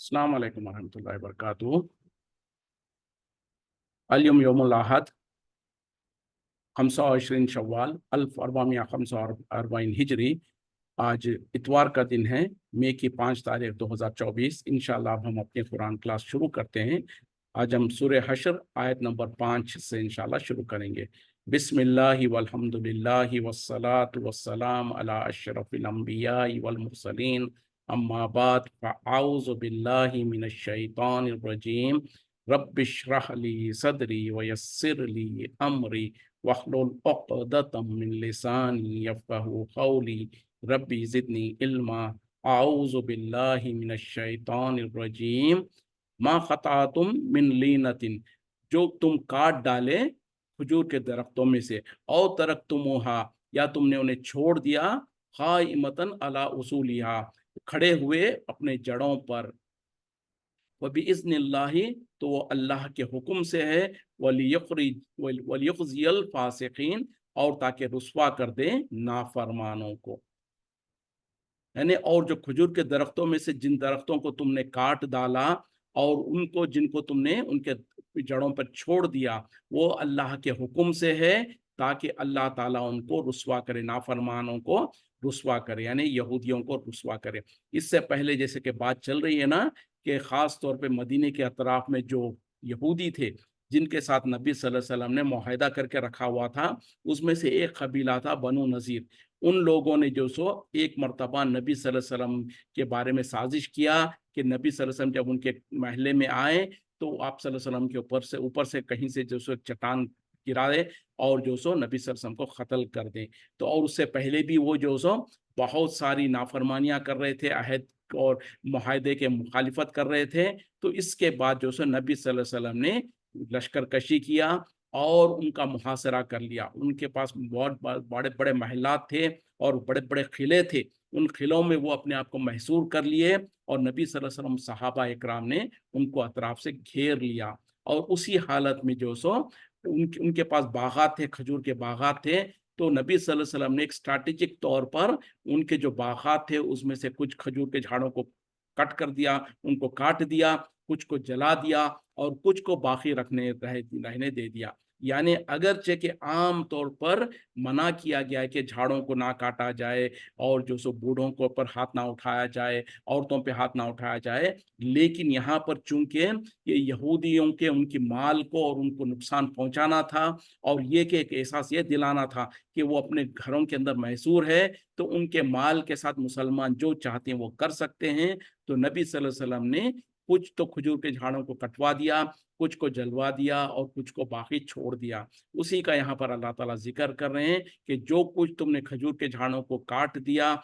अस्सलाम वालेकुम वरहमतुल्लाहि वबरकातुहू। अल-यौम यौमुल अहद 25 शव्वाल 1445 हिजरी। आज इतवार का दिन है, मई की 5 तारीख 2024। इंशाअल्लाह अब हम अपनी कुरान क्लास शुरू करते हैं। आज हम सूरह हश्र आयत नंबर 5 से इंशाअल्लाह शुरू करेंगे। बिस्मिल्लाहि वल्हम्दुलिल्लाहि वस्सलातु वस्सलाम अला अशरफिल अंबियाइ वल मुरसलीन अम्मा बाद फ़अऊज़ु बिल्लाहि मिनश शैतानिर रजीम। रब्बिश्रह ली सदरी वयस्सिर ली अमरी वहलुल उक़दतम मिन लिसानी यफ़क़हू क़ौली रब्बी ज़िदनी इल्मा। आऊज़ु बिल्लाहि मिनश शैतानिर रजीम। मा क़तअतुम मिन लीनतिन, जो तुम काट डाले खजूर के दरख्तों में से, औ तरक्तुमूहा, या तुमने उन्हें छोड़ दिया, क़ाइमतन अला उसूलिहा, खड़े हुए अपने जड़ों पर, व बिइज़्निल्लाहि, तो वो अल्लाह के हुक्म से है, वलियुख़ज़ियल फ़ासिक़ीन, और ताकि रुस्वा कर दे नाफरमानों को। यानी और जो खजूर के दरख्तों में से जिन दरख्तों को तुमने काट डाला और उनको जिनको तुमने उनके जड़ों पर छोड़ दिया, वो अल्लाह के हुक्म से है, ताकि अल्लाह ताला उनको रुस्वा करे, नाफरमानों को रुस्वा करे, यानी यहूदियों को रुस्वा करे। इससे पहले जैसे कि बात चल रही है ना, कि ख़ास तौर पे मदीने के अतराफ में जो यहूदी थे, जिनके साथ नबी सल्लल्लाहु अलैहि वसल्लम ने मुआहिदा करके रखा हुआ था, उसमें से एक कबीला था बनु नज़ीर। उन लोगों ने जो सो एक मर्तबा नबी सल्लल्लाहु अलैहि वसल्लम के बारे में साजिश किया कि नबी सल्लल्लाहु अलैहि वसल्लम जब उनके महल्ले में आए तो आप सल्लल्लाहु अलैहि वसल्लम के ऊपर से कहीं से जो सो चट्टान गिरा दे और जो सो नबी सल्लल्लाहु अलैहि वसल्लम को कत्ल कर दें। तो और उससे पहले भी वो जो सो बहुत सारी नाफरमानियां कर रहे थे, अहद और मुआहदे के मुखालिफत कर रहे थे। तो इसके बाद जो सो नबी सल्लल्लाहु अलैहि वसल्लम ने लश्कर कशी किया और उनका मुहासरा कर लिया। उनके पास बहुत बड़े बड़े महलात थे और बड़े बड़े किले थे। उन किलों में वो अपने आप को महसूर कर लिए और नबी सल्लल्लाहु अलैहि वसल्लम सहाबा इकराम ने उनको अतराफ से घेर लिया। और उसी हालत में जो सो उनके पास बागात थे, खजूर के बागात थे। तो नबी सल्लल्लाहु अलैहि वसल्लम ने एक स्ट्रैटेजिक तौर पर उनके जो बागात थे उसमें से कुछ खजूर के झाड़ों को कट कर दिया, उनको काट दिया, कुछ को जला दिया और कुछ को बाकी रहने दे दिया। यानी अगरचे कि आम तौर पर मना किया गया है कि झाड़ों को ना काटा जाए और जो सो बूढ़ों के ऊपर हाथ ना उठाया जाए, औरतों पे हाथ ना उठाया जाए, लेकिन यहाँ पर चूंकि ये यहूदियों के उनकी माल को और उनको नुकसान पहुंचाना था और ये कि एक एहसास ये दिलाना था कि वो अपने घरों के अंदर महसूर है, तो उनके माल के साथ मुसलमान जो चाहते हैं वो कर सकते हैं। तो नबी सल्लल्लाहु अलैहि वसल्लम ने कुछ तो खजूर के झाड़ों को कटवा दिया, कुछ को जलवा दिया और कुछ को बाकी छोड़ दिया। उसी का यहाँ पर अल्लाह ताला जिक्र कर रहे हैं कि जो कुछ तुमने खजूर के झाड़ों को काट दिया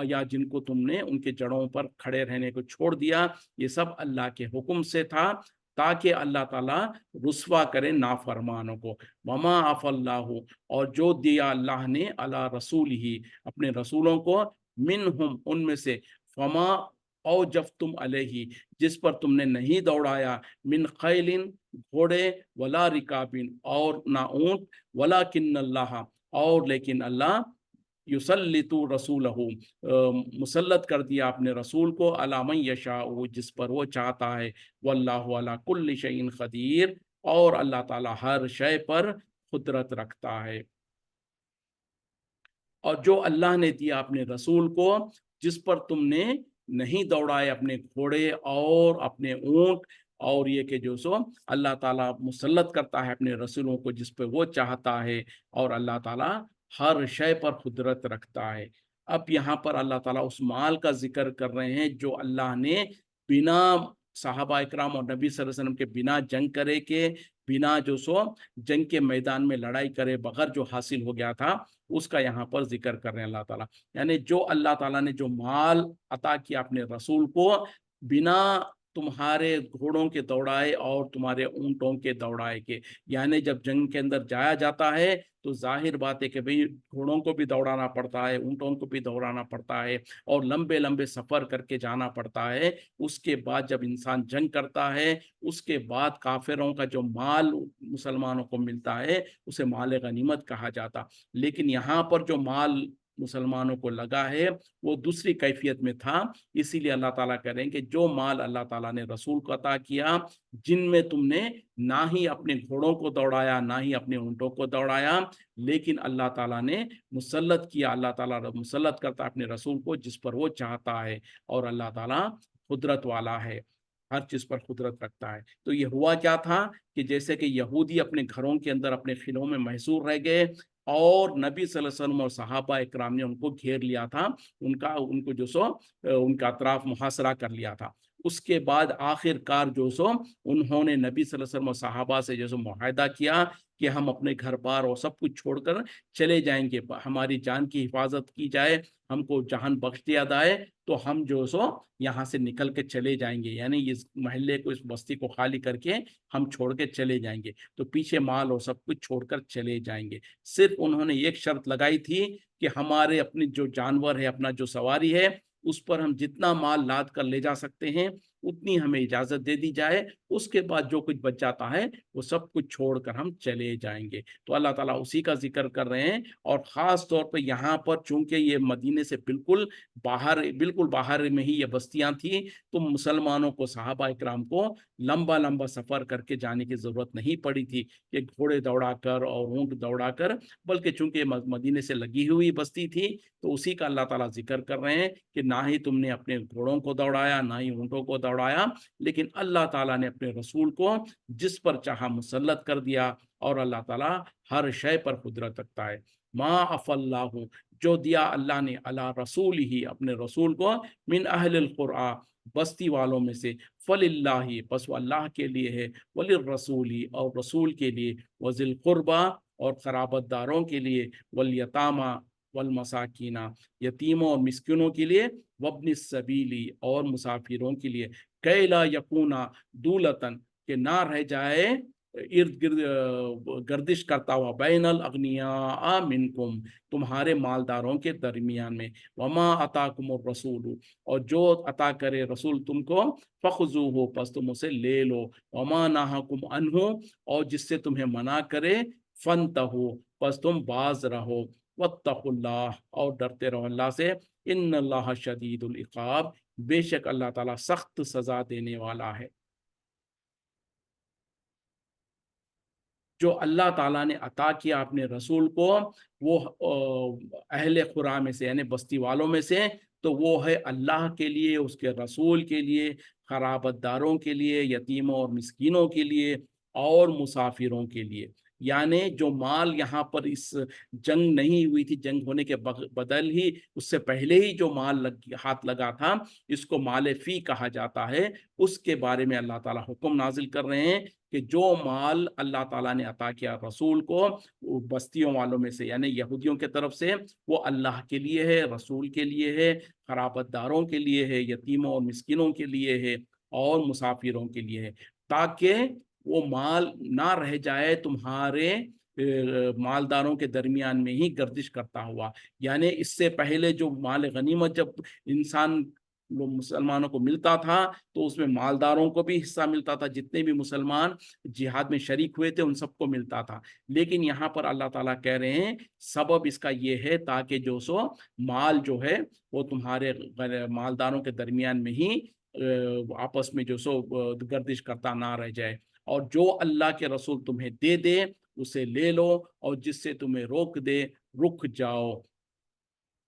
या जिनको तुमने उनके जड़ों पर खड़े रहने को छोड़ दिया, ये सब अल्लाह के हुक्म से था, ताकि अल्लाह ताला रुस्वा करे नाफरमानों को। वमा अफ़ल्लाहु, और जो दिया अल्लाह ने अला रसूल ही, अपने रसूलों को, मिनहुम, उनमें से, फमा औ जब तुम अलैहि, जिस पर तुमने नहीं दौड़ाया, मिन खैलिन, घोड़े, वला रिकाबिन, और ना ऊंट, वला किन्नल्लाह, और लेकिन अल्लाह, युसल्लितु रसूलहू, मुसल्लत कर दिया अपने रसूल को, अला मन यशाउ, जिस पर वो चाहता है, वल्लाहु अला कुल्लि शैइन कदीर, और अल्लाह ताला हर शय पर कुदरत रखता है। और जो अल्लाह ने दिया अपने रसूल को, जिस पर तुमने नहीं दौड़ाए अपने घोड़े और अपने ऊंट, और ये कि जो सो अल्लाह ताला मुसल्लत करता है अपने रसूलों को जिस पर वो चाहता है, और अल्लाह ताला हर शय पर कुदरत रखता है। अब यहाँ पर अल्लाह ताला उस माल का जिक्र कर रहे हैं जो अल्लाह ने बिना साहबा इकराम और नबी सल्लल्लाहु अलैहि वसल्लम के बिना जंग करे के, बिना जो सो जंग के मैदान में लड़ाई करे बगैर जो हासिल हो गया था, उसका यहाँ पर जिक्र कर रहे हैं अल्लाह ताला। यानी जो अल्लाह ताला ने जो माल अता किया अपने रसूल को, बिना तुम्हारे घोड़ों के दौड़ाए और तुम्हारे ऊंटों के दौड़ाए के। यानी जब जंग के अंदर जाया जाता है तो जाहिर बात है कि भाई घोड़ों को भी दौड़ाना पड़ता है, ऊंटों को भी दौड़ाना पड़ता है और लंबे लंबे सफर करके जाना पड़ता है। उसके बाद जब इंसान जंग करता है, उसके बाद काफिरों का जो माल मुसलमानों को मिलता है उसे माल गनीमत कहा जाता। लेकिन यहाँ पर जो माल मुसलमानों को लगा है वो दूसरी कैफियत में था। इसीलिए अल्लाह ताला कह रहे हैं कि जो माल अल्लाह ताला ने रसूल को अता किया, जिनमें तुमने ना ही अपने घोड़ों को दौड़ाया ना ही अपने ऊँटों को दौड़ाया, लेकिन अल्लाह ताला ने मुसल्लत किया, अल्लाह ताला मुसल्लत करता है अपने रसूल को जिस पर वो चाहता है, और अल्लाह ताला कुदरत वाला है, हर चीज पर कुदरत रखता है। तो ये हुआ क्या था कि जैसे कि यहूदी अपने घरों के अंदर अपने किलों में महसूर रह गए, और नबी सल्लल्लाहु अलैहि वसल्लम और सहाबा इकराम ने उनको घेर लिया था, उनको जो सो उनका अतराफ मुहासरा कर लिया था। उसके बाद आखिरकार जो सो उन्होंने नबी सल्लल्लाहु अलैहि वसल्लम और सहाबा से जो सो मुआहदा किया कि हम अपने घर बार और सब कुछ छोड़कर चले जाएंगे, हमारी जान की हिफाजत की जाए, हमको जान बख्श दिया जाए, तो हम जो सो यहाँ से निकल के चले जाएंगे, यानी इस मोहल्ले को, इस बस्ती को खाली करके हम छोड़ के चले जाएंगे, तो पीछे माल और सब कुछ छोड़कर चले जाएंगे। सिर्फ उन्होंने एक शर्त लगाई थी कि हमारे अपनी जो जानवर है, अपना जो सवारी है, उस पर हम जितना माल लाद कर ले जा सकते हैं उतनी हमें इजाजत दे दी जाए, उसके बाद जो कुछ बच जाता है वो सब कुछ छोड़कर हम चले जाएंगे। तो अल्लाह ताला उसी का जिक्र कर रहे हैं, और ख़ास तौर पे यहाँ पर चूंकि ये मदीने से बिल्कुल बाहर में ही ये बस्तियां थी, तो मुसलमानों को, सहाबा इकराम को लंबा लंबा सफ़र करके जाने की ज़रूरत नहीं पड़ी थी कि घोड़े दौड़ाकर और ऊँट दौड़ाकर, बल्कि चूंकि मदीने से लगी हुई बस्ती थी, तो उसी का अल्लाह ताला जिक्र कर रहे हैं कि ना ही तुमने अपने घोड़ों को दौड़ाया ना ही ऊँटों को दौड़ाया, लेकिन अल्लाह ताला ने अपने रसूल को जिस पर चाहा मुसल्लत कर दिया, और अल्लाह ताला हर शय पर कुदरत रखता है। मा अफ़ल्लाहु, जो दिया अल्लाह ने, अला रसूल ही, अपने रसूल को, मिन अहलिल कुरआ, बस्ती वालों में से, फलिल्लाही, बस वो अल्लाह के लिए है, वलिर रसूली, और रसूल के लिए, वज़िल कुर्बा, और क़राबतदारों के लिए, वल यतामा वल मसाकीना, यतीमों और मिस्किनों के लिए, वब्न सबीली, और मुसाफिरों के लिए, कै ला यकूना दूलतन, के ना रह जाए इर्द गिर्द गर्दिश करता हुआ, बैनल अगनिया मिनकुम, तुम्हारे मालदारों के दरमियान में, वमा अताकुम रसूल, और जो अता करे रसूल तुमको, फखजू हो, बस तुम उसे ले लो, वमा नाहकुम अनहु, और जिससे तुम्हें मना करे, फंतहु, बस तुम बाज रहो, वत्तकुल्लाह, और डरते रहो अल्लाह से, इन्नल्लाह शदीदुल इक़ाब, बेशक अल्लाह ताला सख्त सजा देने वाला है। जो अल्लाह ताला ने अता किया अपने रसूल को, वो अहले खुरा में से, यानी बस्ती वालों में से, तो वो है अल्लाह के लिए, उसके रसूल के लिए, खराबतदारों के लिए, यतीमों और मिस्कीनों के लिए, और मुसाफिरों के लिए। यानी जो माल यहाँ पर इस जंग नहीं हुई थी, जंग होने के बदल ही उससे पहले ही जो माल हाथ लगा था, इसको माल फी कहा जाता है। उसके बारे में अल्लाह ताला हुक्म नाजिल कर रहे हैं कि जो माल अल्लाह ताला ने अता किया रसूल को, वो बस्तियों वालों में से, यानी यहूदियों के तरफ से, वो अल्लाह के लिए है, रसूल के लिए है, खराबतदारों के लिए है, यतीमों और मिस्किनों के लिए है, और मुसाफिरों के लिए है, ताकि वो माल ना रह जाए तुम्हारे मालदारों के दरमियान में ही गर्दिश करता हुआ। यानी इससे पहले जो माल गनीमत जब इंसान मुसलमानों को मिलता था, तो उसमें मालदारों को भी हिस्सा मिलता था, जितने भी मुसलमान जिहाद में शरीक हुए थे उन सबको मिलता था। लेकिन यहाँ पर अल्लाह ताला कह रहे हैं सबब इसका ये है ताकि जो सो माल जो है वो तुम्हारे मालदारों के दरमियान में ही आपस में जो सो गर्दिश करता ना रह जाए, और जो अल्लाह के रसूल तुम्हें दे दे उसे ले लो, और जिससे तुम्हें रोक दे रुक जाओ,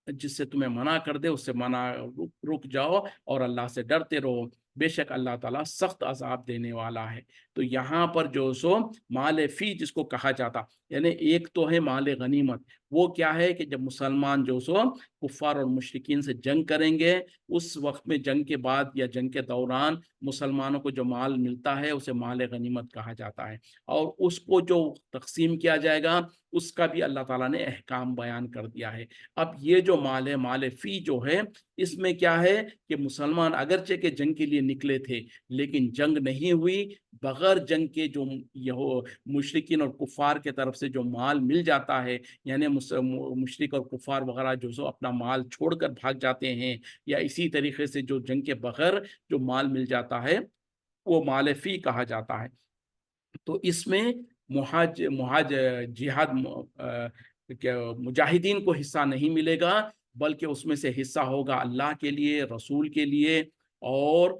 जिससे तुम्हें मना कर दे उससे रुक जाओ, और अल्लाह से डरते रहो, बेशक अल्लाह ताला सख्त अजाब देने वाला है। तो यहाँ पर जो सो माल फी जिसको कहा जाता, यानी एक तो है माल गनीमत, वो क्या है कि जब मुसलमान जो सो कुफ्फार और मुशरिकीन से जंग करेंगे, उस वक्त में जंग के बाद या जंग के दौरान मुसलमानों को जो माल मिलता है उसे माल गनीमत कहा जाता है, और उसको जो तकसीम किया जाएगा उसका भी अल्लाह ताला ने अहकाम बयान कर दिया है। अब ये जो माल है, माल फी जो है, इसमें क्या है कि मुसलमान अगरचे के जंग के लिए निकले थे, लेकिन जंग नहीं हुई, बगैर जंग के जो यहो मुशरिकीन और कुफार के तरफ से जो माल मिल जाता है, यानी मुशरिक और कुफार वगैरह जो सो अपना माल छोड़कर भाग जाते हैं, या इसी तरीके से जो जंग के बगैर जो माल मिल जाता है वो माल फी कहा जाता है। तो इसमें मुहाज मुहाज जिहाद کہ मुजाहिदीन को हिस्सा नहीं मिलेगा, बल्कि उसमें से हिस्सा होगा अल्लाह के लिए, रसूल के लिए और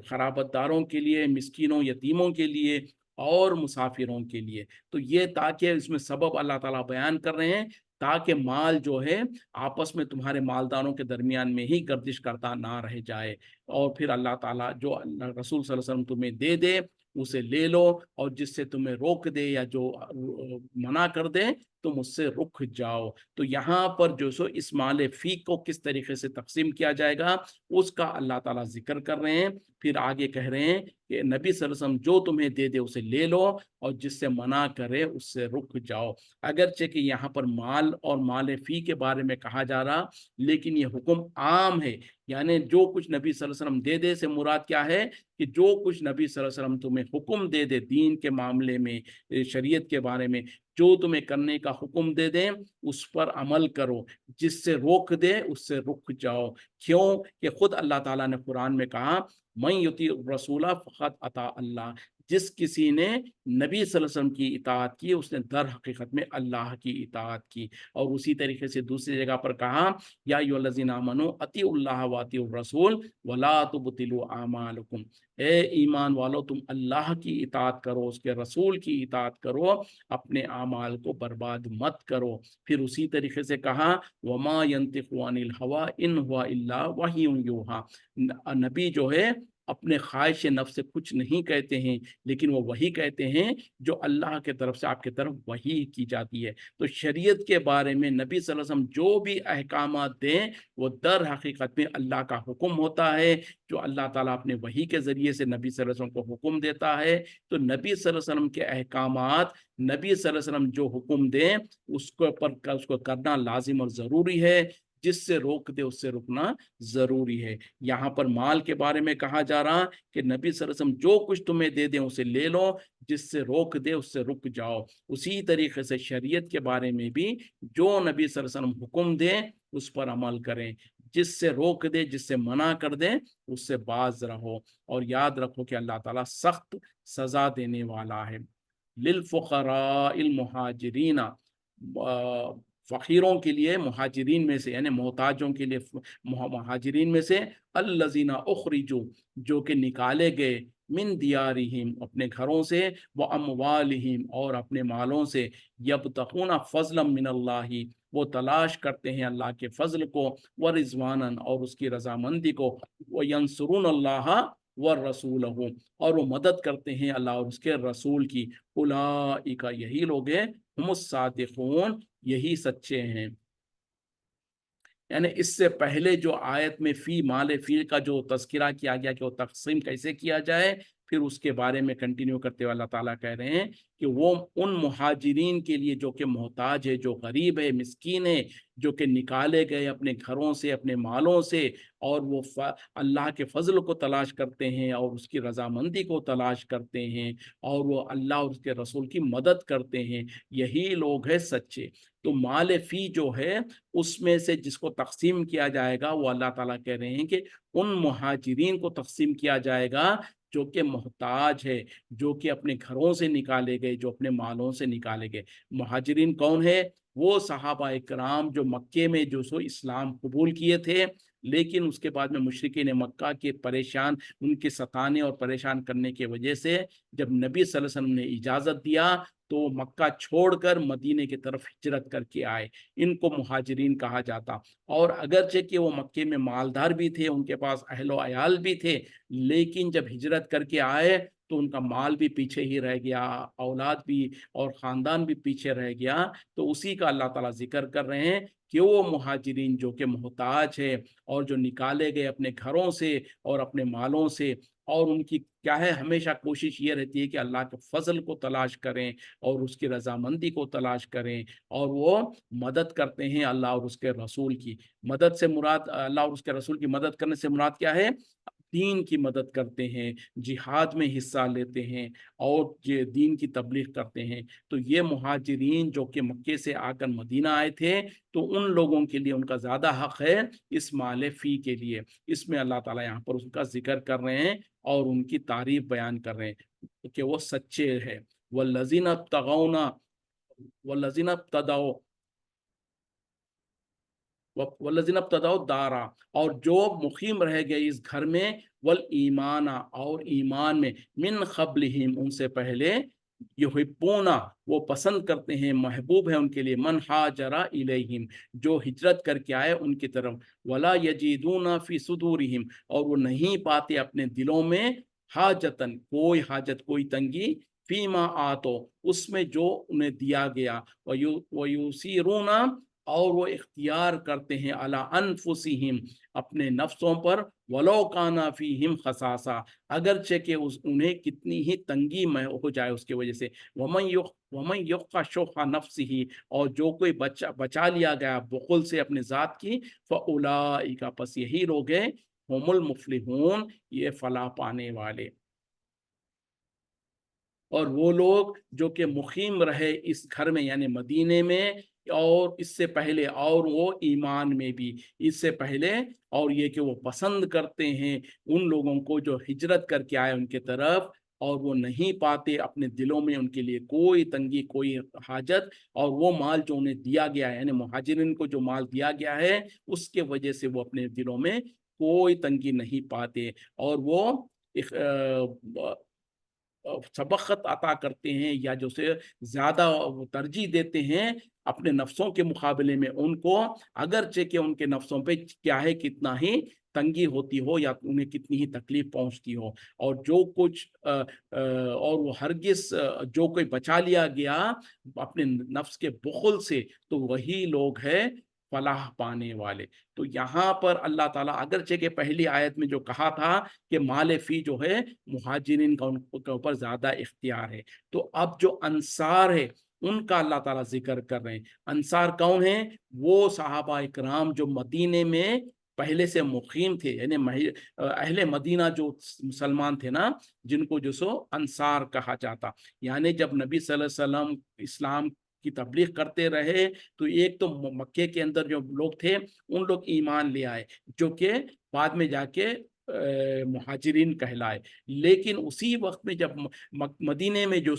खराबतदारों के लिए, मिस्कीनों यतीमों के लिए और मुसाफिरों के लिए। तो ये ताकि इसमें सबब अल्लाह ताला बयान कर रहे हैं, ताकि माल जो है आपस में तुम्हारे मालदारों के दरमियान में ही गर्दिश करता ना रह जाए। और फिर अल्लाह ताला जो रसूल सल्लल्लाहु अलैहि वसल्लम तुम्हें दे दे उसे ले लो, और जिससे तुम्हें रोक दे या जो मना कर दे तुम उससे रुक जाओ। तो यहाँ पर जो सो इस माल फी को किस तरीके से तकसीम किया जाएगा उसका अल्लाह ताला जिक्र कर रहे हैं। फिर आगे कह रहे हैं कि नबी सल्लल्लाहु अलैहि वसल्लम जो तुम्हें दे दे उसे ले लो, और जिससे मना करे उससे रुक जाओ। अगरचे कि यहाँ पर माल और माल फी के बारे में कहा जा रहा, लेकिन ये हुक्म आम है। यानी जो कुछ नबी सल्लल्लाहु अलैहि वसल्लम दे दे से मुराद क्या है कि जो कुछ नबी सल्लल्लाहु अलैहि वसल्लम तुम्हें हुक्म दे दे दीन के मामले में, शरीयत के बारे में, जो तुम्हें करने का हुक्म दे दे उस पर अमल करो, जिससे रोक दे उससे रुक जाओ। क्यों कि खुद अल्लाह ताला ने कुरान में कहा, मैं युती रसूला फ़क़त अता अल्लाह, जिस किसी ने नबी सल्लल्लाहु अलैहि वसल्लम की इताअत की उसने दर हकीकत में अल्लाह की इताअत की। और उसी तरीके से दूसरी जगह पर कहा, या अय्युहल्लज़ीना आमनू अतीउल्लाह व अतीउर रसूल वला तुबतिलू आमालकुम, ए ईमान वालो तुम अल्लाह की इताअत करो, उसके रसूल की इताअत करो, अपने आमाल को बर्बाद मत करो। फिर उसी तरीके से कहा, वमा यंतिक़ु अनिल हवा इन हुवा इल्ला वह्युन यूहा, नबी जो है अपने ख्वाहिश नफ्स से कुछ नहीं कहते हैं, लेकिन वो वही कहते हैं जो अल्लाह के तरफ से आपके तरफ वही की जाती है। तो शरीयत के बारे में नबी सल्लल्लाहु अलैहि वसल्लम जो भी अहकामात दें वो दर हकीकत में अल्लाह का हुक्म होता है, जो अल्लाह ताला अपने वही के ज़रिए से नबी सल्लल्लाहु अलैहि वसल्लम को हुक्म देता है। तो नबी सल्लल्लाहु अलैहि वसल्लम के अहकामात, नबी सल्लल्लाहु अलैहि वसल्लम जो हुक्म दें उसको करना लाजिम और ज़रूरी है, जिससे रोक दे उससे रुकना ज़रूरी है। यहाँ पर माल के बारे में कहा जा रहा कि नबी सल्लल्लाहु अलैहि वसल्लम जो कुछ तुम्हें दे दें उसे ले लो, जिससे रोक दे उससे रुक जाओ। उसी तरीके से शरीयत के बारे में भी जो नबी सल्लल्लाहु अलैहि वसल्लम हुक्म दें उस पर अमल करें, जिससे रोक दे, जिससे मना कर दे उससे बाज रहो। और याद रखो कि अल्लाह ताला सख्त सजा देने वाला है। लिल फुक़राइल मुहाजिरीना, फ़कीरों के लिए, मुहाजिरीन में से यानी मोहताजों के लिए मुहाजिरीन में से, अल्लज़ीना उखरिजू जो कि निकाले गए, मिन दियारिहिम अपने घरों से, व अमवालिहिम और अपने मालों से, यब्तगूना फ़ज़लन मिनल्लाहि वो तलाश करते हैं अल्लाह के फ़ज़ल को, व रिज़वानन और उसकी रज़ामंदी को, व यंसुरूनल्लाह व रसूलहू और वो मदद करते हैं अल्लाह और उसके रसूल की। उलाइका यही लोग हैं, हुमुस सादिक़ून यही सच्चे हैं। यानी इससे पहले जो आयत में फ़ी माल फ़ील का जो तज़किरा किया गया कि वो तक़सीम कैसे किया जाए, फिर उसके बारे में कंटिन्यू करते हुए अल्लाह ताला कह रहे हैं कि वो उन मुहाजिरीन के लिए जो कि मोहताज है, जो गरीब है, मिस्कीन है, जो कि निकाले गए अपने घरों से, अपने मालों से, और वो अल्लाह के फ़ज़ल को तलाश करते हैं और उसकी रज़ामंदी को तलाश करते हैं, और वो अल्लाह और उसके रसूल की मदद करते हैं, यही लोग हैं सच्चे। तो माल फ़ी जो है उसमें से जिसको तक़सीम किया जाएगा वो अल्लाह ताला कह रहे हैं कि उन मुहाजिरीन को तक़सीम किया जाएगा जो कि मोहताज है, जो कि अपने घरों से निकाले गए, जो अपने मालों से निकाले गए। मुहाजिरीन कौन है? वो सहाबा इकराम जो मक्के में जो सो इस्लाम कबूल किए थे, लेकिन उसके बाद में मुशरिकीन मक्का के परेशान, उनके सताने और परेशान करने की वजह से जब नबी सल्लल्लाहु अलैहि वसल्लम ने इजाज़त दिया तो मक्का छोड़कर मदीने की तरफ हिजरत करके आए। इनको मुहाजिरीन कहा जाता। और अगरचे कि वो मक्के में मालदार भी थे, उनके पास अहलो अयाल भी थे, लेकिन जब हिजरत करके आए तो उनका माल भी पीछे ही रह गया, औलाद भी और ख़ानदान भी पीछे रह गया। तो उसी का अल्लाह ताला ज़िक्र कर रहे हैं कि वो मुहाजिरीन जो कि मोहताज है और जो निकाले गए अपने घरों से और अपने मालों से, और उनकी क्या है हमेशा कोशिश ये रहती है कि अल्लाह के फ़ज़ल को तलाश करें और उसकी रज़ामंदी को तलाश करें, और वो मदद करते हैं अल्लाह और उसके रसूल की। मदद से मुराद, अल्लाह और उसके रसूल की मदद करने से मुराद क्या है? दीन की मदद करते हैं, जिहाद में हिस्सा लेते हैं और ये दीन की तबलीग करते हैं। तो ये मुहाजिरीन जो कि मक्के से आकर मदीना आए थे, तो उन लोगों के लिए उनका ज़्यादा हक़ है इस माल फ़ी के लिए। इसमें अल्लाह ताला यहाँ पर उसका ज़िक्र कर रहे हैं और उनकी तारीफ़ बयान कर रहे हैं कि वो सच्चे हैं। वल्लज़ीना तगौना वल्लज़ीना इब्तदऊ वल्लज़ीना इब्तदऊ दारा, और जो मुकीम रह गए इस घर में, वल ईमाना, और ईमान में, मिन क़ब्लिहिम, उनसे पहले, युहिब्बूना, वो पसंद करते हैं, महबूब है उनके लिए, मन हाजरा इलैहिम, जो हिजरत करके आए उनकी तरफ, वला यजीदूना फी सुदूरिहिम, और वो नहीं पाते अपने दिलों में, हाजतन, कोई हाजत, कोई तंगी, फीमा आतो, उसमें जो उन्हें दिया गया, वयूसीरूना, और वो इख्तियार करते हैं, अला अनफुसिहिम, अपने नफ्सों पर, वलो काना फीहिम खसासा, अगरचे के उन्हें कितनी ही तंगी में हो जाए उसकी वजह से, वमन युक्का शुक्का नफ्सिही, और जो कोई बचा लिया गया बुखल से अपने ज़ात की, फ़उलाइका, पस यही लोग हैं, हुमुल मुफ्लिहून, ये फलाह पाने वाले। और वो लोग जो कि मुकीम रहे इस घर में, यानी मदीने में, और इससे पहले, और वो ईमान में भी इससे पहले, और ये कि वो पसंद करते हैं उन लोगों को जो हिजरत करके आए उनके तरफ, और वो नहीं पाते अपने दिलों में उनके लिए कोई तंगी, कोई हाजत, और वो माल जो उन्हें दिया गया है, यानी मुहाजिरिन को जो माल दिया गया है, उसके वजह से वो अपने दिलों में कोई तंगी नहीं पाते, और वो सबक़त अता करते हैं, या जो से ज़्यादा तरजीह देते हैं अपने नफ्सों के मुकाबले में उनको, अगरचे कि उनके नफ्सों पे क्या है, कितना ही तंगी होती हो, या उन्हें कितनी ही तकलीफ पहुंचती हो, और जो कुछ और वो हरगिज़ जो कोई बचा लिया गया अपने नफ्स के बुखल से, तो वही लोग हैं फलाह पाने वाले। तो यहाँ पर अल्लाह ताला, अगरचे के पहली आयत में जो कहा था कि माल फी जो है मुहाजिरिन का उनके ऊपर ज्यादा इख्तियार है, तो अब जो अंसार है उनका अल्लाह ताला जिक्र कर रहे हैं। अंसार कौन है? वो सहाबा इकराम जो मदीने में पहले से मुकीम थे, यानी अहले मदीना जो मुसलमान थे ना, जिनको जो सो अंसार कहा जाता। यानी जब नबी सल्लल्लाहु अलैहि वसल्लम इस्लाम की तबलीग करते रहे, तो एक तो मक्के के अंदर जो लोग थे उन लोग ईमान ले आए, जो कि बाद में जाके मुहाजिरीन कहलाए। लेकिन उसी वक्त में जब मदीने में जो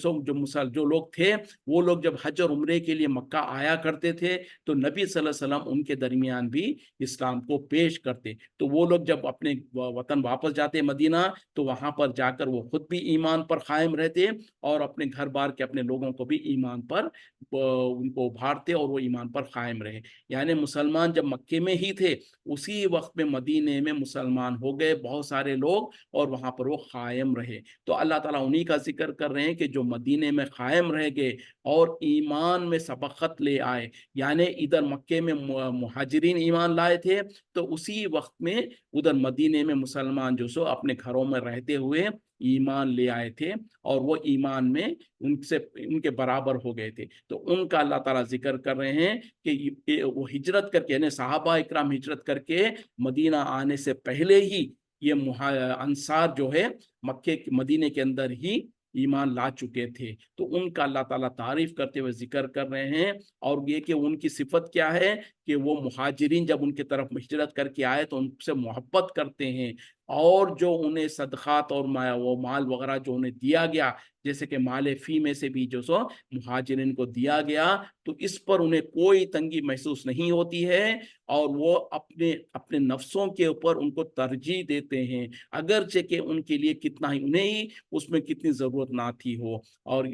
लोग थे, वो लोग जब हज और उम्रे के लिए मक्का आया करते थे, तो नबी सल्लल्लाहु अलैहि वसल्लम उनके दरमियान भी इस्लाम को पेश करते। तो वो लोग जब अपने वतन वापस जाते मदीना, तो वहां पर जाकर वो खुद भी ईमान पर कायम रहते, और अपने घर बार के अपने लोगों को भी ईमान पर उनको उभारते, और वो ईमान पर कायम रहे। यानी मुसलमान जब मक्के में ही थे, उसी वक्त में मदीने में मुसलमान हो गए बहुत सारे लोग, और वहां पर वो कायम रहे। तो अल्लाह ताला उन्हीं का जिक्र कर रहे हैं कि जो मदीने में कायम रह गए और ईमान में सबक़त ले आए, यानी इधर मक्के में मुहाजिरीन ईमान लाए थे, तो उसी वक्त में उधर मदीने में मुसलमान जो सो अपने घरों में रहते हुए ईमान ले आए थे, और वो ईमान में उनसे उनके बराबर हो गए थे। तो उनका अल्लाह ताला जिक्र कर रहे हैं कि वो हिजरत करके, यानी सहाबा इकराम हिजरत करके मदीना आने से पहले ही ये अंसार जो है मक्के मदीने के अंदर ही ईमान ला चुके थे। तो उनका अल्लाह ताला तारीफ करते हुए जिक्र कर रहे हैं, और ये कि उनकी सिफत क्या है कि वो मुहाजिरीन जब उनके तरफ हिजरत करके आए तो उनसे मोहब्बत करते हैं, और जो उन्हें सदक़ात और वो माल वगैरह जो उन्हें दिया गया, जैसे कि माल फ़ी में से भी जो सो मुहाजिरिन को दिया गया, तो इस पर उन्हें कोई तंगी महसूस नहीं होती है, और वो अपने अपने नफ्सों के ऊपर उनको तरजीह देते हैं, अगरचे कि उनके लिए कितना ही उन्हें ही उसमें कितनी ज़रूरत ना थी हो। और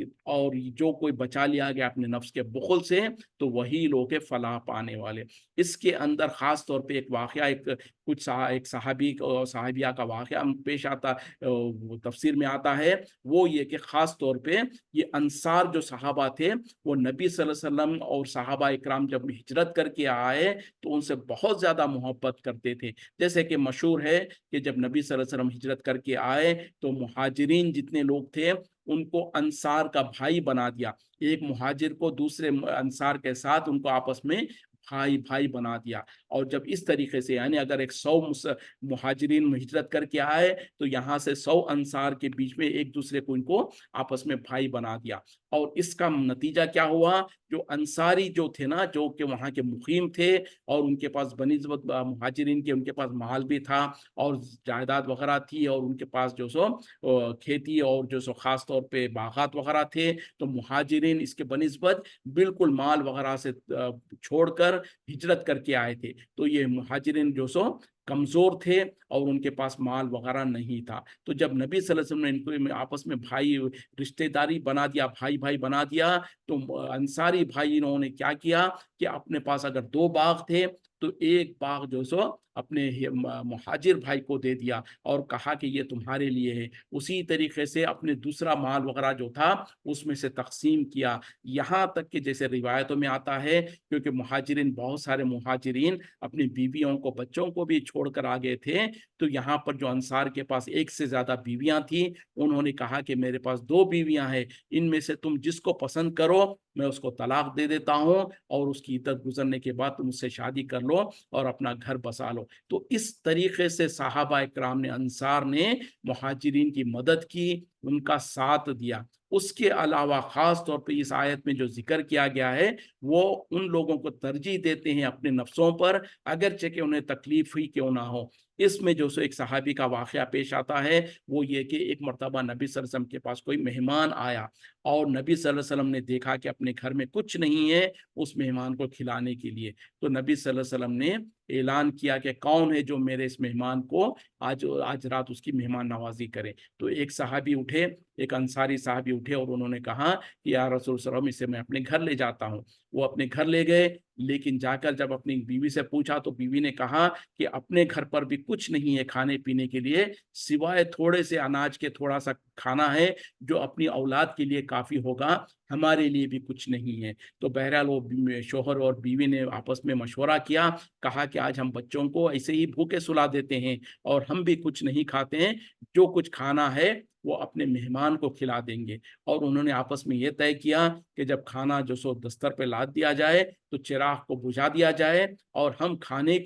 जो कोई बचा लिया गया अपने नफ्स के बुखल से, तो वही लोग फलाह पाने वाले। इसके अंदर ख़ास तौर पे एक वाक़या, एक सहाबी और सहाबिया का वाक़या पेश आता, वो तफसीर में आता है। वो ये कि ख़ास तौर पे ये अंसार जो सहाबा थे, वो नबी सल्लल्लाहु अलैहि वसल्लम और सहाबा इकराम जब हिजरत करके आए, तो उनसे बहुत ज़्यादा मोहब्बत करते थे। जैसे कि मशहूर है कि जब नबी सल्लल्लाहु अलैहि वसल्लम हिजरत करके आए, तो मुहाजिरीन जितने लोग थे उनको अंसार का भाई बना दिया। एक मुहाजिर को दूसरे अंसार के साथ उनको आपस में भाई भाई बना दिया। और जब इस तरीके से यानी अगर एक 100 मुहाजिरीन हिजरत करके आए तो यहाँ से 100 अंसार के बीच में एक दूसरे को इनको आपस में भाई बना दिया। और इसका नतीजा क्या हुआ, जो अंसारी जो थे ना, जो कि वहाँ के मुकीम थे और उनके पास बनिस्बत मुहाजिरीन के उनके पास माल भी था और जायदाद वगैरह थी और उनके पास जो सो खेती और जो सो खास तौर पे बागात वगैरह थे, तो मुहाजिरीन इसके बनिस्बत बिल्कुल माल वगैरह से छोड़कर हिजरत करके आए थे। तो ये मुहाजिरीन जो सो कमजोर थे और उनके पास माल वगैरह नहीं था। तो जब नबी सल्लल्लाहु अलैहि वसल्लम ने इनको आपस में भाई रिश्तेदारी बना दिया, भाई भाई बना दिया, तो अंसारी भाई इन्होंने क्या किया कि अपने पास अगर 2 बाग थे तो एक बाग जो सो अपने मुहाजिर भाई को दे दिया और कहा कि ये तुम्हारे लिए है। उसी तरीके से अपने दूसरा माल वगैरह जो था उसमें से तकसीम किया। यहाँ तक कि जैसे रिवायतों में आता है, क्योंकि मुहाजिरीन बहुत सारे मुहाजिरीन अपनी बीवियों को बच्चों को भी छोड़कर आ गए थे, तो यहाँ पर जो अंसार के पास एक से ज्यादा बीवियां थी, उन्होंने कहा कि मेरे पास 2 बीवियां हैं, इनमें से तुम जिसको पसंद करो मैं उसको तलाक दे देता हूँ और उसकी इद्दत गुजरने के बाद तुम उससे शादी कर लो और अपना घर बसा लो। तो इस तरीके से सहाबा इकराम ने, अंसार ने मुहाजिरीन की मदद की, उनका साथ दिया। उसके अलावा खास तौर पे इस आयत में जो जिक्र किया गया है वो उन लोगों को तरजीह देते हैं अपने नफ्सों पर, अगरचे कि उन्हें तकलीफ ही क्यों ना हो। इसमें जो सो एक सहाबी का वाकया पेश आता है, वो ये कि एक मरतबा नबी सल्लल्लाहु अलैहि वसल्लम के पास कोई मेहमान आया और नबी सल्लल्लाहु अलैहि वसल्लम ने देखा कि अपने घर में कुछ नहीं है उस मेहमान को खिलाने के लिए। तो नबी सल्लल्लाहु अलैहि वसल्लम ने ऐलान किया कि कौन है जो मेरे इस मेहमान को आज आज रात उसकी मेहमान नवाजी करे। तो एक सहाबी उठे, एक अंसारी साहबी उठे और उन्होंने कहा कि या रसूल सल्लल्लाहु अलैहि वसल्लम, इसे मैं अपने घर ले जाता हूँ। वो अपने घर ले गए, लेकिन जाकर जब अपनी बीवी से पूछा तो बीवी ने कहा कि अपने घर पर भी कुछ नहीं है खाने पीने के लिए, सिवाय थोड़े से अनाज के थोड़ा सा खाना है जो अपनी औलाद के लिए काफी होगा, हमारे लिए भी कुछ नहीं है। तो बहरहाल वो शोहर और बीवी ने आपस में मशवरा किया, कहा कि आज हम बच्चों को ऐसे ही भूखे सुला देते हैं और हम भी कुछ नहीं खाते हैं, जो कुछ खाना है वो अपने मेहमान को खिला देंगे। और उन्होंने आपस में ये तय किया कि जब खाना जो सो दस्तर पे लाद दिया जाए तो चिराग को बुझा दिया जाए और हम खाने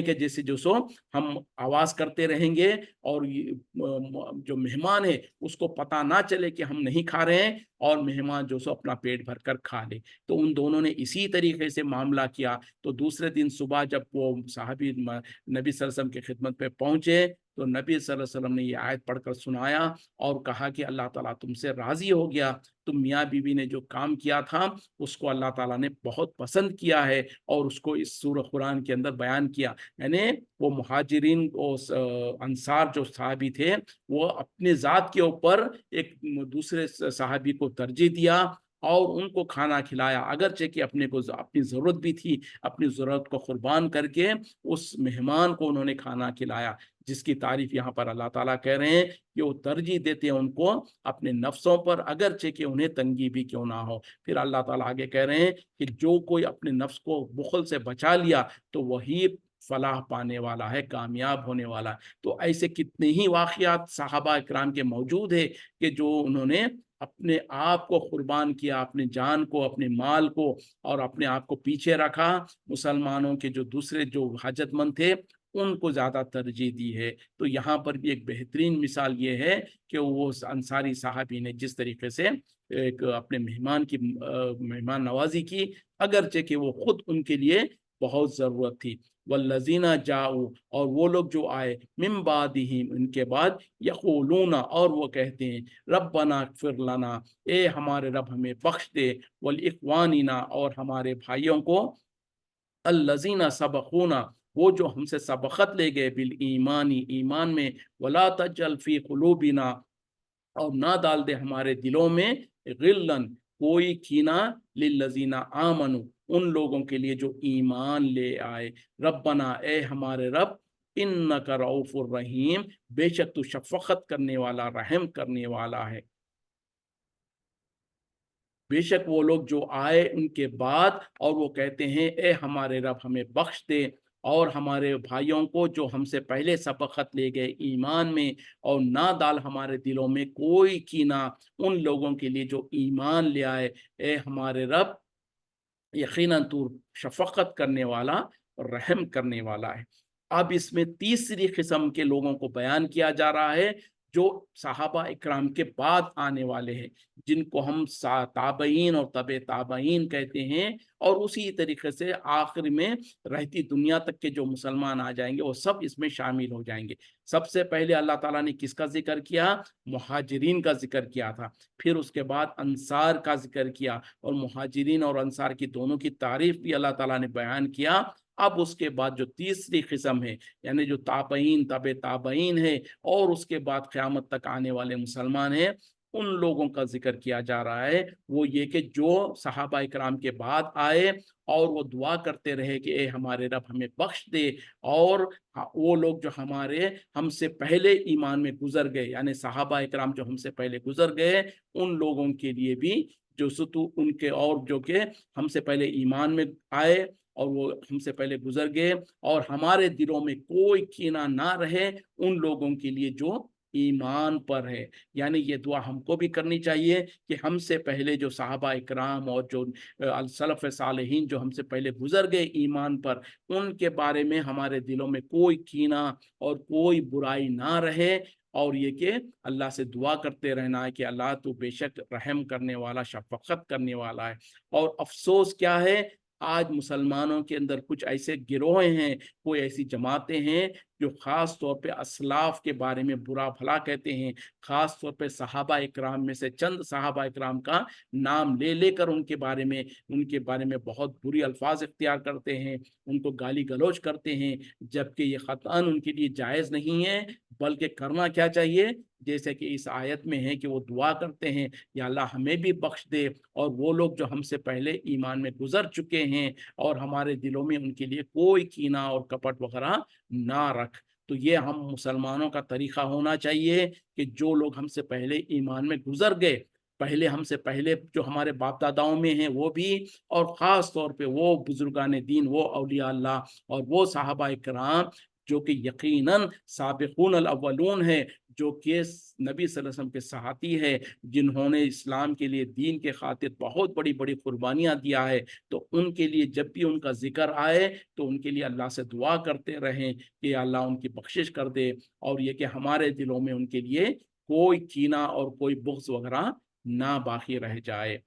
के जैसे जो सो हम आवाज करते रहेंगे और जो मेहमान है उसको पता ना चले कि हम नहीं खा रहे हैं और मेहमान जो सो अपना पेट भर कर खा ले। तो उन दोनों ने इसी तरीके से मामला किया। तो दूसरे दिन सुबह जब वो साहबी नबी सल्लल्लाहु अलैहि वसल्लम की खिदमत पे पहुंचे तो नबी सल्लल्लाहु अलैहि वसल्लम ने ये आयत पढ़कर सुनाया और कहा कि अल्लाह ताला तुमसे राजी हो गया, तुम मियाँ बीवी ने जो काम किया था उसको अल्लाह ताला ने बहुत पसंद किया है और उसको इस सूरह कुरान के अंदर बयान किया। यानी वो मुहाजिरीन और अंसार जो साहबी थे वो अपने ज़ात के ऊपर एक दूसरे साहबी को तरजीह दिया और उनको खाना खिलाया, अगरचे कि अपने को अपनी ज़रूरत भी थी, अपनी ज़रूरत को कुर्बान करके उस मेहमान को उन्होंने खाना खिलाया, जिसकी तारीफ यहाँ पर अल्लाह ताला कह रहे हैं कि वो तरजीह देते हैं उनको अपने नफ्सों पर, अगरचे कि उन्हें तंगी भी क्यों ना हो। फिर अल्लाह ताला आगे कह रहे हैं कि जो कोई अपने नफ्स को बुखल से बचा लिया तो वही फलाह पाने वाला है, कामयाब होने वाला है। तो ऐसे कितने ही वाक़यात सहाबा इकराम के मौजूद है कि जो उन्होंने अपने आप को कुर्बान किया, अपने जान को, अपने माल को और अपने आप को पीछे रखा, मुसलमानों के जो दूसरे जो हाजतमंद थे उनको ज्यादा तरजीह दी है। तो यहाँ पर भी एक बेहतरीन मिसाल ये है कि वो अंसारी साहबी ने जिस तरीके से एक अपने मेहमान की मेहमान नवाजी की, अगरचे कि वो खुद उनके लिए बहुत जरूरत थी। वल्लजीना जाऊ, और वो लोग जो आए, मिन बादिहिम, उनके बाद, यक़ूलूना, और वो कहते हैं, रब्बना इग़फिर लना, ए हमारे रब हमें बख्श दे, वल इख़वानिना, और हमारे भाइयों को, अल्लज़ीना सबक़ूना, वो जो हमसे सबक़त ले गए, बिल ईमानी, ईमान में, वला तजअल फ़ी क़ुलूबिना, और ना डाल दे हमारे दिलों में, गिल्लन, कोई कीना, लिल्लज़ीना आमनु, उन लोगों के लिए जो ईमान ले आए। रब्बना, ए हमारे रब, इन्नका रऊफ़ुर रहीम, बेशक तू शफ़क़त करने वाला, रहम करने वाला है। बेशक वो लोग जो आए उनके बाद और वो कहते हैं, ए हमारे रब हमें बख्श दे और हमारे भाइयों को जो हमसे पहले सबक़त ले गए ईमान में, और ना डाल हमारे दिलों में कोई कीना उन लोगों के लिए जो ईमान ले आए। ए हमारे रब, यकीनन तू शफकत करने वाला और रहम करने वाला है। अब इसमें तीसरी किस्म के लोगों को बयान किया जा रहा है जो सहाबा इकराम के बाद आने वाले हैं, जिनको हम ताबईन और तबे ताबईन कहते हैं। और उसी तरीके से आखिर में रहती दुनिया तक के जो मुसलमान आ जाएंगे वो सब इसमें शामिल हो जाएंगे। सबसे पहले अल्लाह ताला ने किसका जिक्र किया? मुहाजिरीन का जिक्र किया था। फिर उसके बाद अंसार का जिक्र किया, और मुहाजिरीन और अंसार की दोनों की तारीफ भी अल्लाह ताला ने बयान किया। अब उसके बाद जो तीसरी किस्म है, यानी जो ताबईन तबे ताबईन है और उसके बाद क़यामत तक आने वाले मुसलमान हैं, उन लोगों का जिक्र किया जा रहा है। वो ये कि जो सहाबा इकराम के बाद आए और वो दुआ करते रहे कि ए हमारे रब हमें बख्श दे, और वो लोग जो हमारे हमसे पहले ईमान में गुजर गए, यानी सहाबा इकराम जो हमसे पहले गुजर गए, उन लोगों के लिए भी जो सुतु उनके और जो के हमसे पहले ईमान में आए और वो हमसे पहले गुजर गए, और हमारे दिलों में कोई कीना ना रहे उन लोगों के लिए जो ईमान पर है। यानी ये दुआ हमको भी करनी चाहिए कि हमसे पहले जो सहाबा इकराम और जो सलफ़ सालेहीन जो हमसे पहले गुजर गए ईमान पर, उनके बारे में हमारे दिलों में कोई कीना और कोई बुराई ना रहे। और ये कि अल्लाह से दुआ करते रहना है कि अल्लाह तू बेशक रहम करने वाला, शफ़क़त करने वाला है। और अफ़सोस क्या है, आज मुसलमानों के अंदर कुछ ऐसे गिरोह हैं, कोई ऐसी जमातें हैं जो ख़ास तौर पे असलाफ के बारे में बुरा भला कहते हैं। ख़ास तौर पे सहाबा इकराम में से चंद सहाबा इकराम का नाम ले लेकर उनके बारे में बहुत बुरी अल्फाज इख्तियार करते हैं, उनको गाली गलौज करते हैं, जबकि ये ख़तअन उनके लिए जायज़ नहीं है। बल्कि करना क्या चाहिए, जैसे कि इस आयत में है कि वो दुआ करते हैं, या अल्लाह हमें भी बख्श दे और वो लोग जो हमसे पहले ईमान में गुजर चुके हैं, और हमारे दिलों में उनके लिए कोई कीना और कपट वगैरह ना रख। तो ये हम मुसलमानों का तरीका होना चाहिए कि जो लोग हमसे पहले ईमान में गुजर गए, पहले हमसे पहले जो हमारे बाप दादाओं में हैं वो भी, और ख़ास तौर पे वो बुजुर्गान दीन, वो औलिया अल्लाह और वो साहबा इकराम जो कि यकीनन साबिक़ून अल अव्वलून है, जो कि नबी सल्लल्लाहु अलैहि वसल्लम के साथी है, जिन्होंने इस्लाम के लिए, दीन के खातिर बहुत बड़ी बड़ी कुर्बानियाँ दिया है। तो उनके लिए जब भी उनका जिक्र आए तो उनके लिए अल्लाह से दुआ करते रहें कि अल्लाह उनकी बख्शिश कर दे, और ये कि हमारे दिलों में उनके लिए कोई कीना और कोई बुग़्ज़ वगैरह ना बाकी रह जाए।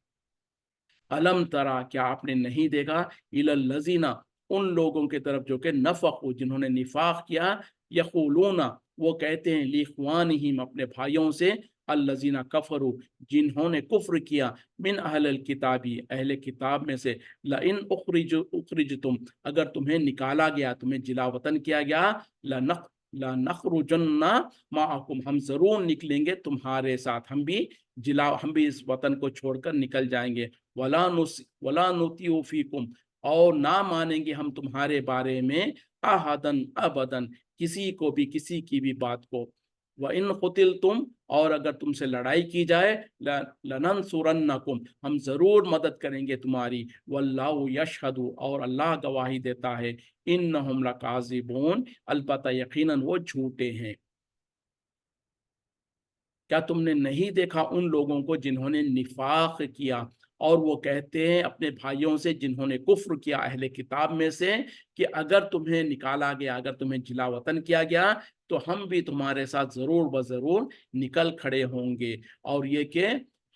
अलम तरा, क्या आपने नहीं देखा, इलल लजीना, उन लोगों की तरफ जो कि नफ़क़ू, जिन्होंने निफाक किया, यक़ूलूना, वो कहते हैं, लिइख्वानिहिम, अपने भाइयों से, अल्लज़ीना कफ़रू, जिन्होंने कुफ्र किया, मिन अहलिल किताबी, अहले किताब में से, लइन उखरिजतुम, अगर तुम्हें निकाला गया, तुम्हें जिला वतन किया गया, लनख़रुजन्ना माअकुम, हम ज़रूर निकलेंगे तुम्हारे साथ, हम भी इस वतन को छोड़कर निकल जाएंगे। वला नुतिउ फीकुम, और ना मानेंगे हम तुम्हारे बारे में, अहदन अबदन, किसी को भी, किसी की भी बात को। व इन कुतिल तुम, और अगर तुमसे लड़ाई की जाए, लनंसुरन्नकुम, हम जरूर मदद करेंगे तुम्हारी। वल्लाहु यशहदु, और अल्लाह गवाही देता है, इन्नहुम लकाज़िबून, अलबत्ता यकीनन वो झूठे हैं। क्या तुमने नहीं देखा उन लोगों को जिन्होंने निफाक किया, और वो कहते हैं अपने भाइयों से जिन्होंने कुफ्र किया अहले किताब में से, कि अगर तुम्हें निकाला गया, अगर तुम्हें जिला वतन किया गया, तो हम भी तुम्हारे साथ ज़रूर ब ज़रूर निकल खड़े होंगे। और ये कि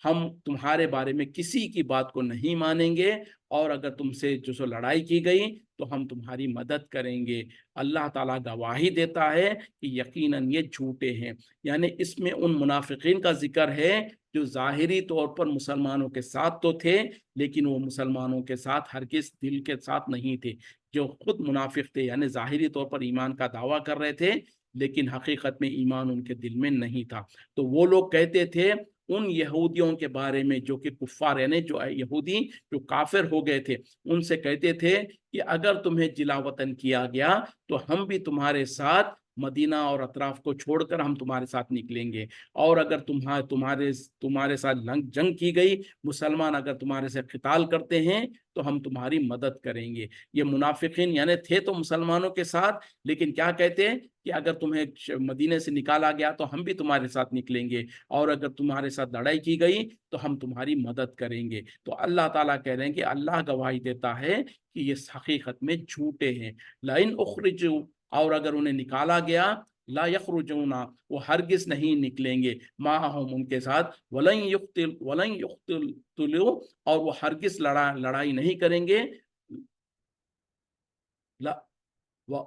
हम तुम्हारे बारे में किसी की बात को नहीं मानेंगे, और अगर तुमसे जो सो लड़ाई की गई तो हम तुम्हारी मदद करेंगे। अल्लाह ताला गवाही देता है कि यकीनन ये झूठे हैं। यानी इसमें उन मुनाफिकीन का जिक्र है जो ज़ाहिरी तौर पर मुसलमानों के साथ तो थे, लेकिन वो मुसलमानों के साथ हरगिज़ दिल के साथ नहीं थे। जो खुद मुनाफिक थे, यानी ज़ाहिरी तौर पर ईमान का दावा कर रहे थे, लेकिन हकीकत में ईमान उनके दिल में नहीं था। तो वो लोग कहते थे उन यहूदियों के बारे में जो कि कुफ़ार, यानी जो यहूदी जो काफिर हो गए थे, उनसे कहते थे कि अगर तुम्हें जिला वतन किया गया तो हम भी तुम्हारे साथ मदीना और अतराफ को छोड़कर हम तुम्हारे साथ निकलेंगे, और अगर तुम्हारे तुम्हारे साथ जंग की गई, मुसलमान अगर तुम्हारे से क़िताल करते हैं तो हम तुम्हारी मदद करेंगे। ये मुनाफिकीन यानी थे तो मुसलमानों के साथ, लेकिन क्या कहते हैं कि अगर तुम्हें मदीने से निकाला गया तो हम भी तुम्हारे साथ निकलेंगे, और अगर तुम्हारे साथ लड़ाई की गई तो हम तुम्हारी मदद करेंगे। तो अल्लाह ताला कह रहे हैं कि अल्लाह गवाही देता है कि ये हकीकत में झूठे हैं। लाइन उखरिजू, और अगर उन्हें निकाला गया, ला यखरुजूना, वो हरगिज नहीं निकलेंगे, माहम उनके साथ, वलन युक्तिलू, और वो हरगिज लड़ाई नहीं करेंगे, ला व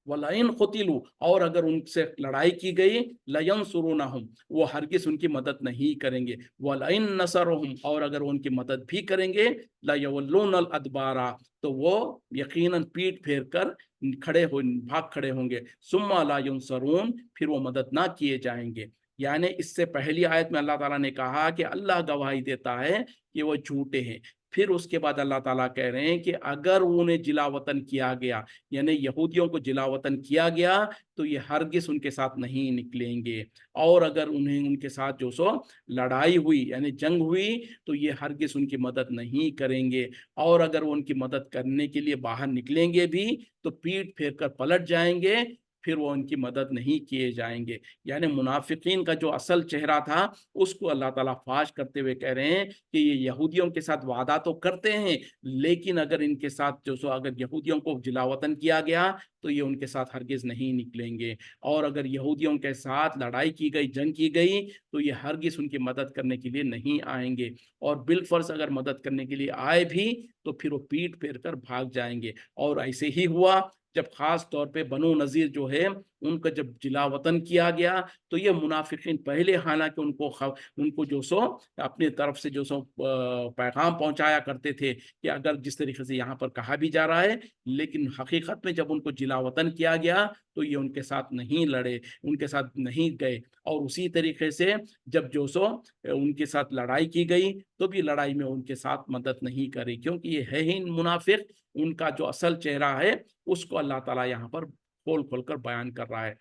वलाइन क़ुतिलू, और अगर उनसे लड़ाई की गई, लयंसुरुनहुम, वो हरगिज उनकी मदद नहीं करेंगे, वलाइन नसरुहुम, और अगर उनकी मदद भी करेंगे, लयवल्लूनल अदबारा, तो वो यकीनन पीठ फेर कर भाग खड़े होंगे, सुम्मा ला युनसरून, फिर वो मदद ना किए जाएंगे। यानी इससे पहली आयत में अल्लाह ताला ने कहा कि अल्लाह गवाही देता है कि वो झूठे हैं। फिर उसके बाद अल्लाह ताला कह रहे हैं कि अगर उन्हें जिला वतन किया गया, यानी यहूदियों को जिला वतन किया गया, तो ये हरगिज उनके साथ नहीं निकलेंगे, और अगर उन्हें उनके साथ जो सो लड़ाई हुई यानी जंग हुई, तो ये हरगिज उनकी मदद नहीं करेंगे, और अगर वो उनकी मदद करने के लिए बाहर निकलेंगे भी तो पीठ फेर कर पलट जाएंगे, फिर वो उनकी मदद नहीं किए जाएंगे। यानी मुनाफिकीन का जो असल चेहरा था उसको अल्लाह ताला फाश करते हुए कह रहे हैं कि ये यहूदियों के साथ वादा तो करते हैं, लेकिन अगर इनके साथ जो सो अगर यहूदियों को जिलावतन किया गया तो ये उनके साथ हरगिज नहीं निकलेंगे, और अगर यहूदियों के साथ लड़ाई की गई, जंग की गई, तो ये हरगिज उनकी मदद करने के लिए नहीं आएंगे, और बिलफर्ज अगर मदद करने के लिए आए भी तो फिर वो पीठ फेर कर भाग जाएंगे। और ऐसे ही हुआ जब खास तौर पे बनु नज़ीर जो है उनका जब जिला वतन किया गया, तो ये मुनाफिकीन पहले हालांकि उनको जो सो अपनी तरफ से जो सो पैगाम पहुंचाया करते थे कि अगर जिस तरीके से यहाँ पर कहा भी जा रहा है, लेकिन हकीकत में जब उनको जिला वतन किया गया तो ये उनके साथ नहीं लड़े, उनके साथ नहीं गए, और उसी तरीके से जब जो सो उनके साथ लड़ाई की गई तो भी लड़ाई में उनके साथ मदद नहीं करी, क्योंकि ये है ही मुनाफिक। उनका जो असल चेहरा है उसको अल्लाह ताला यहाँ पर खोल खोल कर बयान कर रहा है।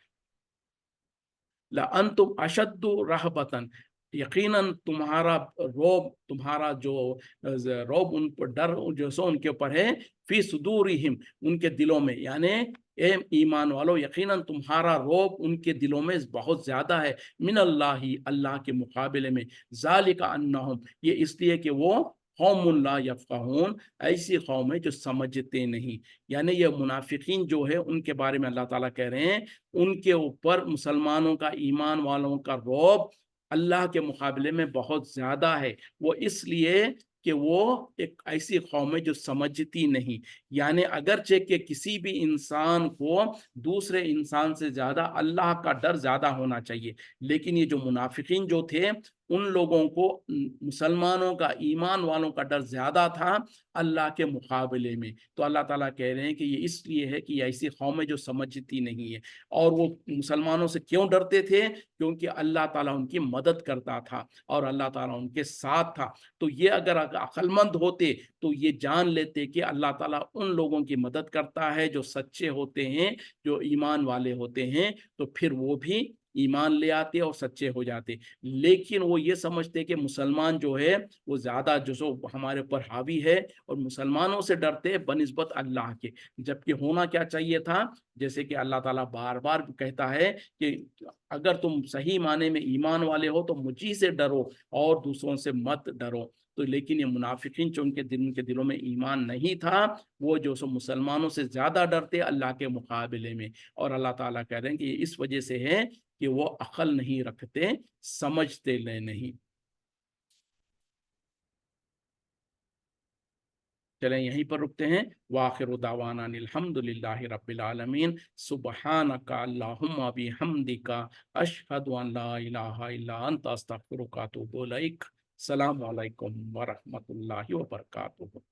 ला अंतुम अशद्दु रहबतन, यकीनन तुम्हारा रौब, तुम्हारा जो रौब, उन पर डर जो सो उनके ऊपर है, फी सुदूरिहिम, उनके दिलों में, यानी ए ईमान वालों, यकीनन तुम्हारा रौब उनके दिलों में बहुत ज्यादा है, मिनल्लाही, अल्लाह के मुकाबले में, जालिका अन्नहुम, ये इसलिए कि वो कौमुन ला यफ़क़हून, ऐसी कौम है जो समझते नहीं। यानी ये मुनाफिकीन जो है उनके बारे में अल्लाह ताला कह रहे हैं, उनके ऊपर मुसलमानों का, ईमान वालों का रौब अल्लाह के मुकाबले में बहुत ज्यादा है। वो इसलिए कि वो एक ऐसी कौम है जो समझती नहीं। यानी अगरचे कि किसी भी इंसान को दूसरे इंसान से ज्यादा अल्लाह का डर ज्यादा होना चाहिए, लेकिन ये जो मुनाफिकीन जो थे उन लोगों को मुसलमानों का, ईमान वालों का डर ज्यादा था अल्लाह के मुकाबले में। तो अल्लाह ताला कह रहे हैं कि ये इसलिए है कि ऐसी कौम है जो समझती नहीं है। और वो मुसलमानों से क्यों डरते थे? क्योंकि अल्लाह ताला उनकी मदद करता था और अल्लाह ताला उनके साथ था। तो ये अगर अक्लमंद होते तो ये जान लेते कि अल्लाह ताला उन लोगों की मदद करता है जो सच्चे होते हैं, जो ईमान वाले होते हैं, तो फिर वो भी ईमान ले आते और सच्चे हो जाते। लेकिन वो ये समझते कि मुसलमान जो है वो ज्यादा जो सो हमारे ऊपर हावी है, और मुसलमानों से डरते बनिस्बत अल्लाह के। जबकि होना क्या चाहिए था, जैसे कि अल्लाह ताला बार बार कहता है कि अगर तुम सही माने में ईमान वाले हो तो मुझी से डरो और दूसरों से मत डरो। तो लेकिन ये मुनाफिकीन जो उनके दिलों में ईमान नहीं था, वो जो सो मुसलमानों से ज्यादा डरते अल्लाह के मुकाबले में। और अल्लाह ताला कह रहे हैं कि ये इस वजह से है कि वो अक्ल नहीं रखते, समझते नहीं। चलें यहीं पर रुकते हैं। वाखिर दावाना अल्हम्दुलिल्लाहि रब्बिल आलमीन, सुब्हानका अल्लाहुम्मा बिहम्दिका, अशहदु अन ला इलाहा इल्ला अंता अस्तगफिरुका व अतूबु इलैक। अस्सलामु अलैकुम व रहमतुल्लाहि व बरकातुहू।